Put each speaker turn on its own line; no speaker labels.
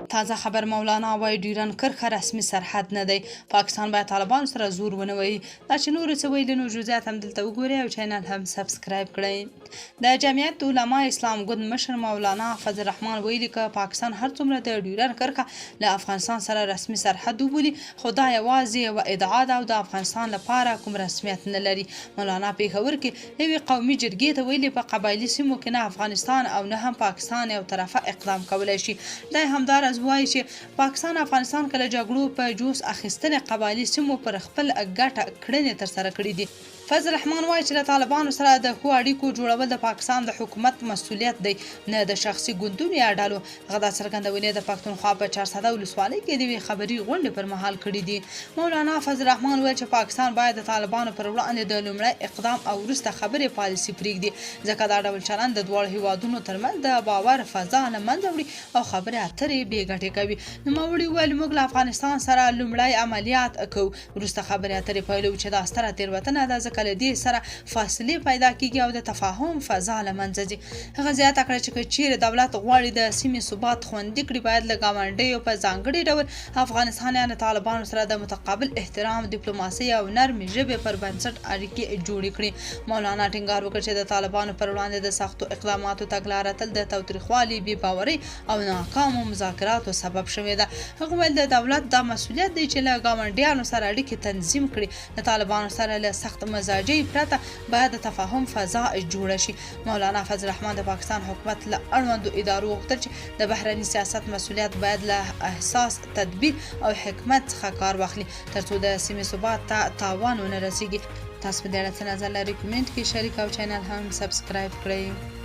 تازه خبر مولانا وایي ډیورنډ کرښه رسمي سرحد نه دی. پاکستان باید طالبانو سره زور ونه وهي. دا چې نور څه ویلي نو جزئیات هم دلته وګورئ او چینل هم سبسکرایب کړئ. د جمعیت علما اسلام ګوند مشر مولانا فضل الرحمن ویلي که پاکستان هر څومره د ډیورنډ کرښه له افغانستان سره رسمي سرحد وبولي خو دا یوازې یوه ادعا ده او د افغانستان لپاره کوم رسمیت نه لري. مولانا پېښور کې یوې قومي جرګې ته ویلي په قبایلي سیمو کې نه افغانستان او نه هم پاکستان یو طرفه اقدام کولی شي. دا همداراز وایي چې پاکستان افغانستان کله جګړو په جوس اخیستنې قبایلي سیمو پر خپل ګټه کړنې ترسره کړي دي. فضل الرحمن وایي چې له طالبانو سره د ښو اړیکو جوړول د پاکستان د حکومت مسؤلیت دی نه د شخصي ګوندونو یا ډلو. هغه دا څرګندونې د پښتونخوا په 400 ولسوالۍ کې د یوې خبري غونډې پر مهال کړي دي. مولانا فضل الرحمن ویل چې پاکستان باید د طالبانو پر وړاندې د لومړی اقدام او وروسته خبرې پالیسي پرېږدي ځکه دا ډول چلند د دواړو هیوادونو ترمنځ د باور فضا له منځه وړي او خبرې اترې بې ګټې کوي. نوموړي وویل موږ له افغانستان سره لومړی عملیات کوو وروسته خبرې اترې پیلوو چې دا ستره تېروتنه ده ځکه له دې سره فاصلې پیدا کیږي او د تفاهم فضا له منځه ځي. هغه زیاته کړه چې که چیرې دولت غواړي د سیمې ثبات خوندي کړي باید له ګاونډیو په ځانګړي ډول افغانستان یا طالبانو سره د متقابل احترام ډیپلوماسۍ او نرمې ژبې پر بنسټ اړیکې جوړې کړي. مولانا ټینګار وکړ چې د طالبانو پر وړاندې د سختو اقداماتو تګلاره تل د تاوتریخوالي بې باورۍ او ناکامو مذاکراتو سبب شوې ده. هغه ویل د دولت دا مسؤلیت دی چې له ګاونډیانو سره اړیکې تنظیم کړي. د طالبانو سره له سخت مزاجۍ پرته باید د تفاهم فضا جوړه شي. مولانا فضل الرحمن د پاکستان حکومت له اړوندو ادارو غوښتل چې د بهرني سیاست مسؤلیت باید له احساس تدبیر او حکمت څخه کار واخلي ترڅو د سیمې ثبات ته تاوان ونه رسیږي. تاسو په دې اړه څه نظر لرئ؟ کمنټ کې شریک او چینل هم سبسکرایب کړئ.